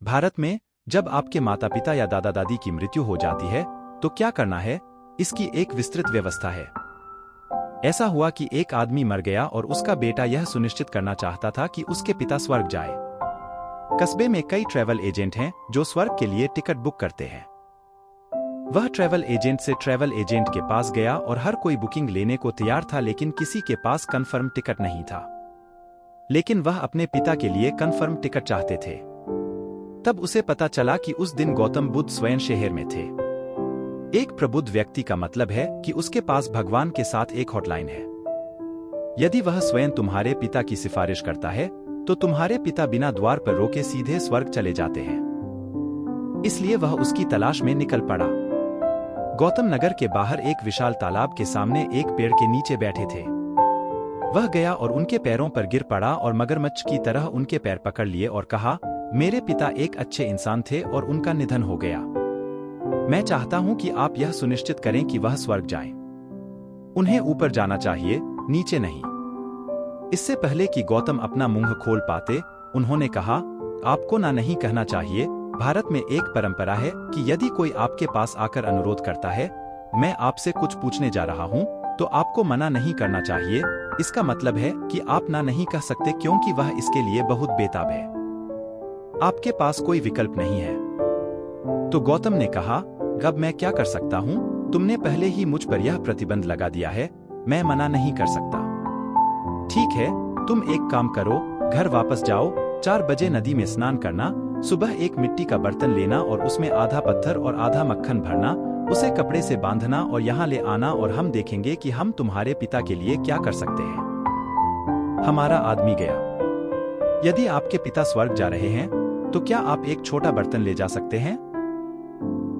भारत में जब आपके माता पिता या दादा दादी की मृत्यु हो जाती है तो क्या करना है, इसकी एक विस्तृत व्यवस्था है। ऐसा हुआ कि एक आदमी मर गया और उसका बेटा यह सुनिश्चित करना चाहता था कि उसके पिता स्वर्ग जाए। कस्बे में कई ट्रैवल एजेंट हैं जो स्वर्ग के लिए टिकट बुक करते हैं। वह ट्रैवल एजेंट से ट्रैवल एजेंट के पास गया और हर कोई बुकिंग लेने को तैयार था, लेकिन किसी के पास कंफर्म टिकट नहीं था। लेकिन वह अपने पिता के लिए कंफर्म टिकट चाहते थे। तब उसे पता चला कि उस दिन गौतम बुद्ध स्वयं शहर में थे। एक प्रबुद्ध व्यक्ति का मतलब है कि उसके पास भगवान के साथ एक हॉटलाइन है। यदि वह स्वयं तुम्हारे पिता की सिफारिश करता है तो तुम्हारे पिता बिना द्वार पर रोके सीधे स्वर्ग चले जाते हैं। इसलिए वह उसकी तलाश में निकल पड़ा। गौतम नगर के बाहर एक विशाल तालाब के सामने एक पेड़ के नीचे बैठे थे। वह गया और उनके पैरों पर गिर पड़ा और मगरमच्छ की तरह उनके पैर पकड़ लिए और कहा, मेरे पिता एक अच्छे इंसान थे और उनका निधन हो गया। मैं चाहता हूं कि आप यह सुनिश्चित करें कि वह स्वर्ग जाएं। उन्हें ऊपर जाना चाहिए, नीचे नहीं। इससे पहले कि गौतम अपना मुंह खोल पाते, उन्होंने कहा, आपको ना नहीं कहना चाहिए। भारत में एक परंपरा है कि यदि कोई आपके पास आकर अनुरोध करता है, मैं आपसे कुछ पूछने जा रहा हूं, तो आपको मना नहीं करना चाहिए। इसका मतलब है कि आप ना नहीं कह सकते क्योंकि वह इसके लिए बहुत बेताब है। आपके पास कोई विकल्प नहीं है। तो गौतम ने कहा, अब मैं क्या कर सकता हूं? तुमने पहले ही मुझ पर यह प्रतिबंध लगा दिया है, मैं मना नहीं कर सकता। ठीक है, तुम एक काम करो, घर वापस जाओ, 4 बजे नदी में स्नान करना, सुबह एक मिट्टी का बर्तन लेना और उसमें आधा पत्थर और आधा मक्खन भरना, उसे कपड़े से बांधना और यहाँ ले आना और हम देखेंगे कि हम तुम्हारे पिता के लिए क्या कर सकते हैं। हमारा आदमी गया। यदि आपके पिता स्वर्ग जा रहे हैं तो क्या आप एक छोटा बर्तन ले जा सकते हैं?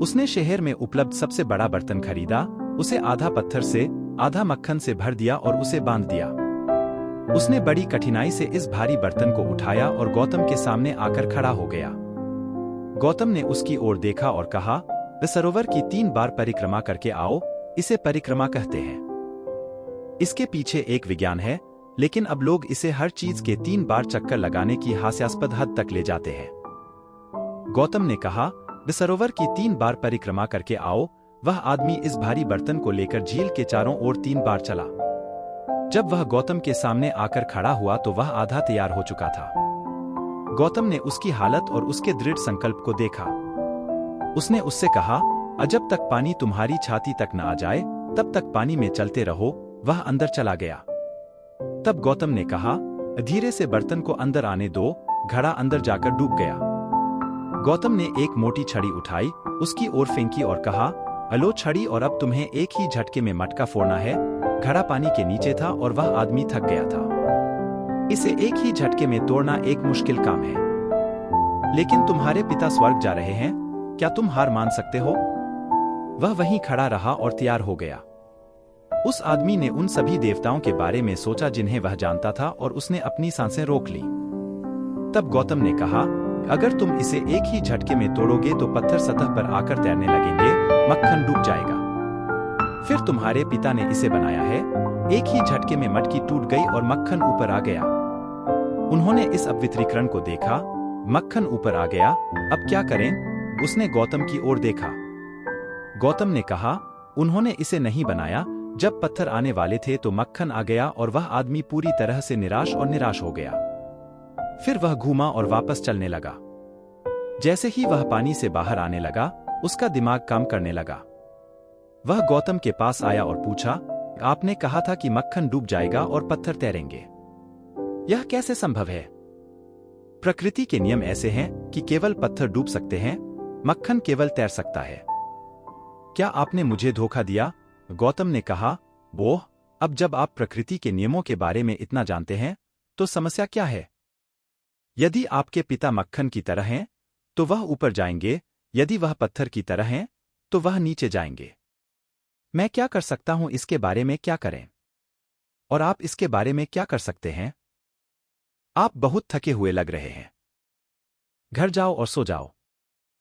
उसने शहर में उपलब्ध सबसे बड़ा बर्तन खरीदा, उसे आधा पत्थर से आधा मक्खन से भर दिया और उसे बांध दिया। उसने बड़ी कठिनाई से इस भारी बर्तन को उठाया और गौतम के सामने आकर खड़ा हो गया। गौतम ने उसकी ओर देखा और कहा, सरोवर की 3 बार परिक्रमा करके आओ, इसे परिक्रमा कहते हैं। इसके पीछे एक विज्ञान है, लेकिन अब लोग इसे हर चीज के 3 बार चक्कर लगाने की हास्यास्पद हद तक ले जाते हैं। गौतम ने कहा, सरोवर की 3 बार परिक्रमा करके आओ। वह आदमी इस भारी बर्तन को लेकर झील के चारों ओर 3 बार चला। जब वह गौतम के सामने आकर खड़ा हुआ तो वह आधा तैयार हो चुका था। गौतम ने उसकी हालत और उसके दृढ़ संकल्प को देखा। उसने उससे कहा, जब तक पानी तुम्हारी छाती तक न आ जाए तब तक पानी में चलते रहो। वह अंदर चला गया। तब गौतम ने कहा, धीरे से बर्तन को अंदर आने दो। घड़ा अंदर जाकर डूब गया। गौतम ने एक मोटी छड़ी उठाई, उसकी ओर फेंकी और कहा, अलो छड़ी, और अब तुम्हें एक ही झटके में मटका फोड़ना है। घड़ा पानी के नीचे था और वह आदमी थक गया था। इसे एक ही झटके में तोड़ना एक मुश्किल काम है। लेकिन तुम्हारे पिता स्वर्ग जा रहे हैं, क्या तुम हार मान सकते हो? वह वहीं खड़ा रहा और तैयार हो गया। उस आदमी ने उन सभी देवताओं के बारे में सोचा जिन्हें वह जानता था और उसने अपनी सांसें रोक ली। तब गौतम ने कहा, अगर तुम इसे एक ही झटके में तोड़ोगे तो पत्थर सतह पर आकर तैरने लगेंगे, मक्खन डूब जाएगा। फिर तुम्हारे पिता ने इसे बनाया है। एक ही झटके में मटकी टूट गई और मक्खन ऊपर आ गया। उन्होंने इस अपवित्रीकरण को देखा, मक्खन ऊपर आ गया, अब क्या करें? उसने गौतम की ओर देखा। गौतम ने कहा, उन्होंने इसे नहीं बनाया। जब पत्थर आने वाले थे तो मक्खन आ गया और वह आदमी पूरी तरह से निराश हो गया। फिर वह घूमा और वापस चलने लगा। जैसे ही वह पानी से बाहर आने लगा, उसका दिमाग काम करने लगा। वह गौतम के पास आया और पूछा, आपने कहा था कि मक्खन डूब जाएगा और पत्थर तैरेंगे। यह कैसे संभव है? प्रकृति के नियम ऐसे हैं कि केवल पत्थर डूब सकते हैं, मक्खन केवल तैर सकता है। क्या आपने मुझे धोखा दिया? गौतम ने कहा, बोह, अब जब आप प्रकृति के नियमों के बारे में इतना जानते हैं, तो समस्या क्या है? यदि आपके पिता मक्खन की तरह हैं, तो वह ऊपर जाएंगे। यदि वह पत्थर की तरह हैं, तो वह नीचे जाएंगे। मैं क्या कर सकता हूं, इसके बारे में क्या करें? और आप इसके बारे में क्या कर सकते हैं? आप बहुत थके हुए लग रहे हैं। घर जाओ और सो जाओ।